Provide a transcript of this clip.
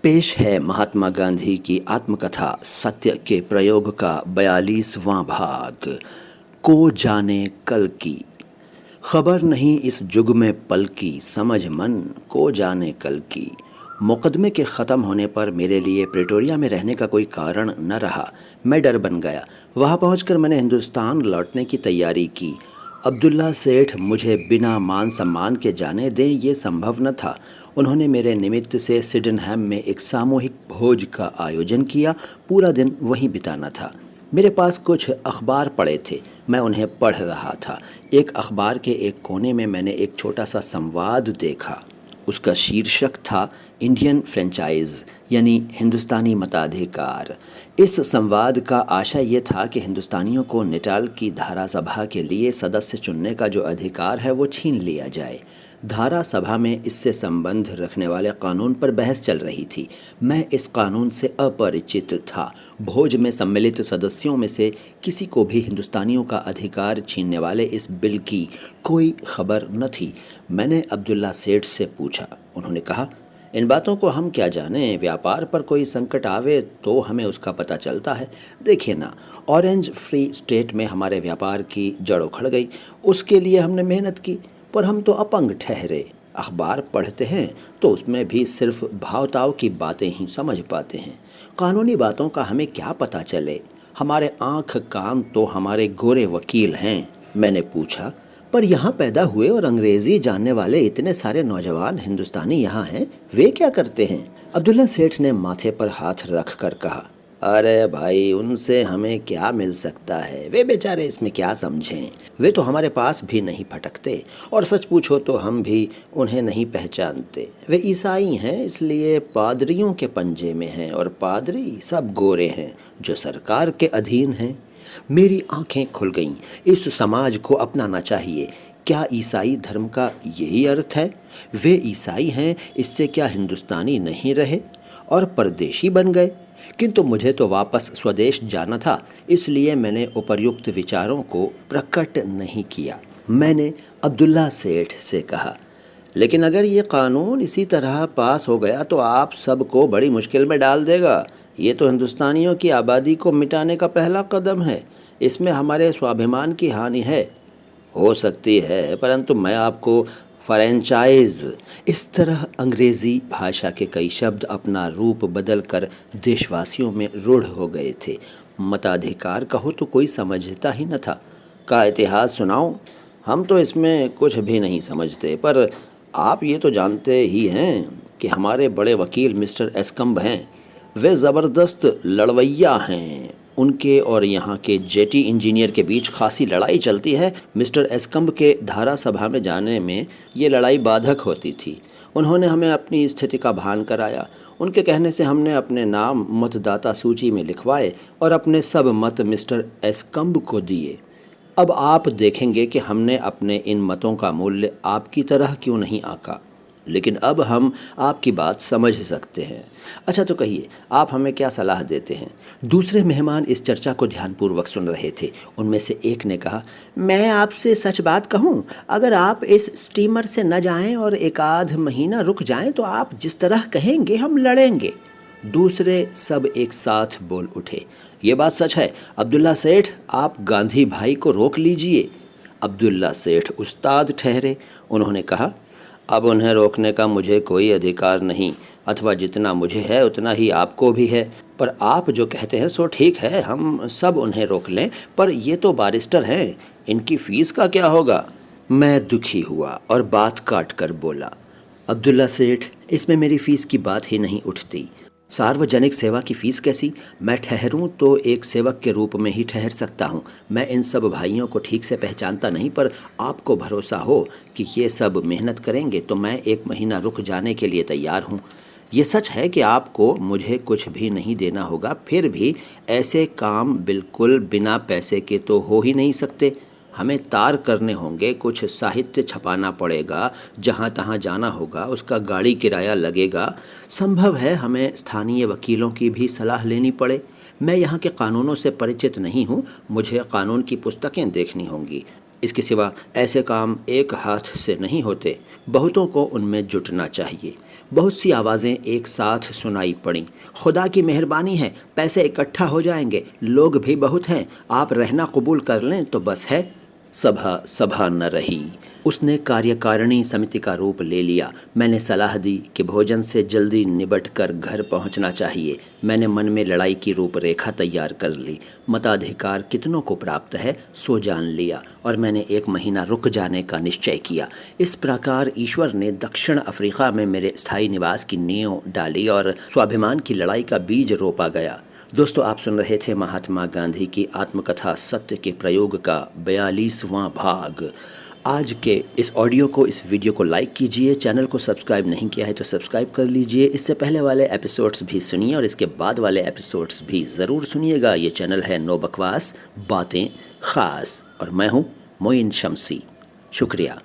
पेश है महात्मा गांधी की आत्मकथा सत्य के प्रयोग का 42वां भाग। को जाने कल की खबर नहीं इस जुग में पल की, समझ मन को जाने कल की। मुकदमे के ख़त्म होने पर मेरे लिए प्रेटोरिया में रहने का कोई कारण न रहा। मैं डर बन गया। वहाँ पहुंचकर मैंने हिंदुस्तान लौटने की तैयारी की। अब्दुल्ला सेठ मुझे बिना मान सम्मान के जाने दें, ये संभव न था। उन्होंने मेरे निमित्त से सिडनहैम में एक सामूहिक भोज का आयोजन किया। पूरा दिन वहीं बिताना था। मेरे पास कुछ अखबार पड़े थे, मैं उन्हें पढ़ रहा था। एक अखबार के एक कोने में मैंने एक छोटा सा संवाद देखा। उसका शीर्षक था इंडियन फ्रेंचाइज, यानी हिंदुस्तानी मताधिकार। इस संवाद का आशय ये था कि हिंदुस्तानियों को निटाल की धारा सभा के लिए सदस्य चुनने का जो अधिकार है वो छीन लिया जाए। धारा सभा में इससे संबंध रखने वाले कानून पर बहस चल रही थी। मैं इस कानून से अपरिचित था। भोज में सम्मिलित सदस्यों में से किसी को भी हिंदुस्तानियों का अधिकार छीनने वाले इस बिल की कोई खबर न थी। मैंने अब्दुल्ला सेठ से पूछा। उन्होंने कहा, इन बातों को हम क्या जाने, व्यापार पर कोई संकट आवे तो हमें उसका पता चलता है। देखिए ना, ऑरेंज फ्री स्टेट में हमारे व्यापार की जड़ उखड़ गई। उसके लिए हमने मेहनत की, पर हम तो अपंग ठहरे। अखबार पढ़ते हैं तो उसमें भी सिर्फ भावताव की बातें ही समझ पाते हैं। कानूनी बातों का हमें क्या पता चले। हमारे आँख कान तो हमारे गोरे वकील हैं। मैंने पूछा, पर यहाँ पैदा हुए और अंग्रेज़ी जानने वाले इतने सारे नौजवान हिंदुस्तानी यहाँ हैं, वे क्या करते हैं? अब्दुल्ला सेठ ने माथे पर हाथ रख कर कहा, अरे भाई, उनसे हमें क्या मिल सकता है? वे बेचारे इसमें क्या समझें? वे तो हमारे पास भी नहीं फटकते, और सच पूछो तो हम भी उन्हें नहीं पहचानते। वे ईसाई हैं, इसलिए पादरियों के पंजे में हैं, और पादरी सब गोरे हैं जो सरकार के अधीन हैं। मेरी आंखें खुल गईं। इस समाज को अपनाना चाहिए। क्या ईसाई धर्म का यही अर्थ है? वे ईसाई हैं, इससे क्या हिंदुस्तानी नहीं रहे और परदेशी बन गए? किंतु मुझे तो वापस स्वदेश जाना था, इसलिए मैंने उपर्युक्त विचारों को प्रकट नहीं किया। मैंने अब्दुल्ला सेठ से कहा, लेकिन अगर ये कानून इसी तरह पास हो गया तो आप सबको बड़ी मुश्किल में डाल देगा। ये तो हिंदुस्तानियों की आबादी को मिटाने का पहला कदम है। इसमें हमारे स्वाभिमान की हानि है। हो सकती है, परंतु मैं आपको फ्रेंचाइज। इस तरह अंग्रेज़ी भाषा के कई शब्द अपना रूप बदल कर देशवासियों में रूढ़ हो गए थे। मताधिकार कहो तो कोई समझता ही न था। का इतिहास सुनाऊं? हम तो इसमें कुछ भी नहीं समझते, पर आप ये तो जानते ही हैं कि हमारे बड़े वकील मिस्टर एस्कम्ब हैं। वे ज़बरदस्त लड़वैया हैं। उनके और यहाँ के जेटी इंजीनियर के बीच खासी लड़ाई चलती है। मिस्टर एस्कम्ब के धारा सभा में जाने में ये लड़ाई बाधक होती थी। उन्होंने हमें अपनी स्थिति का भान कराया। उनके कहने से हमने अपने नाम मतदाता सूची में लिखवाए और अपने सब मत मिस्टर एस्कम्ब को दिए। अब आप देखेंगे कि हमने अपने इन मतों का मूल्य आपकी तरह क्यों नहीं आंका, लेकिन अब हम आपकी बात समझ सकते हैं। अच्छा तो कहिए, आप हमें क्या सलाह देते हैं? दूसरे मेहमान इस चर्चा को ध्यानपूर्वक सुन रहे थे। उनमें से एक ने कहा, मैं आपसे सच बात कहूं, अगर आप इस स्टीमर से न जाएं और एक आध महीना रुक जाएं तो आप जिस तरह कहेंगे हम लड़ेंगे। दूसरे सब एक साथ बोल उठे, ये बात सच है। अब्दुल्ला सेठ, आप गांधी भाई को रोक लीजिए। अब्दुल्ला सेठ उस्ताद ठहरे। उन्होंने कहा, अब उन्हें रोकने का मुझे कोई अधिकार नहीं, अथवा जितना मुझे है उतना ही आपको भी है। पर आप जो कहते हैं सो ठीक है, हम सब उन्हें रोक लें, पर ये तो बारिस्टर हैं, इनकी फ़ीस का क्या होगा? मैं दुखी हुआ और बात काट कर बोला, अब्दुल्ला सेठ, इसमें मेरी फ़ीस की बात ही नहीं उठती। सार्वजनिक सेवा की फ़ीस कैसी? मैं ठहरूं तो एक सेवक के रूप में ही ठहर सकता हूं। मैं इन सब भाइयों को ठीक से पहचानता नहीं, पर आपको भरोसा हो कि ये सब मेहनत करेंगे तो मैं एक महीना रुक जाने के लिए तैयार हूं। ये सच है कि आपको मुझे कुछ भी नहीं देना होगा, फिर भी ऐसे काम बिल्कुल बिना पैसे के तो हो ही नहीं सकते। हमें तार करने होंगे, कुछ साहित्य छपाना पड़ेगा, जहाँ तहाँ जाना होगा, उसका गाड़ी किराया लगेगा। संभव है हमें स्थानीय वकीलों की भी सलाह लेनी पड़े। मैं यहाँ के कानूनों से परिचित नहीं हूँ, मुझे कानून की पुस्तकें देखनी होंगी। इसके सिवा ऐसे काम एक हाथ से नहीं होते, बहुतों को उनमें जुटना चाहिए। बहुत सी आवाज़ें एक साथ सुनाई पड़ीं। खुदा की मेहरबानी है, पैसे इकट्ठा हो जाएंगे, लोग भी बहुत हैं, आप रहना कबूल कर लें तो बस है। सभा सभा न रही। उसने कार्यकारिणी समिति का रूप ले लिया। मैंने सलाह दी कि भोजन से जल्दी निबट कर घर पहुंचना चाहिए। मैंने मन में लड़ाई की रूपरेखा तैयार कर ली। मताधिकार कितनों को प्राप्त है सो जान लिया और मैंने 1 महीना रुक जाने का निश्चय किया। इस प्रकार ईश्वर ने दक्षिण अफ्रीका में मेरे स्थायी निवास की नींव डाली और स्वाभिमान की लड़ाई का बीज रोपा गया। दोस्तों, आप सुन रहे थे महात्मा गांधी की आत्मकथा सत्य के प्रयोग का 42वां भाग। आज के इस ऑडियो को, इस वीडियो को लाइक कीजिए। चैनल को सब्सक्राइब नहीं किया है तो सब्सक्राइब कर लीजिए। इससे पहले वाले एपिसोड्स भी सुनिए और इसके बाद वाले एपिसोड्स भी ज़रूर सुनिएगा। ये चैनल है नो बकवास बातें ख़ास और मैं हूँ मोइन शम्सी। शुक्रिया।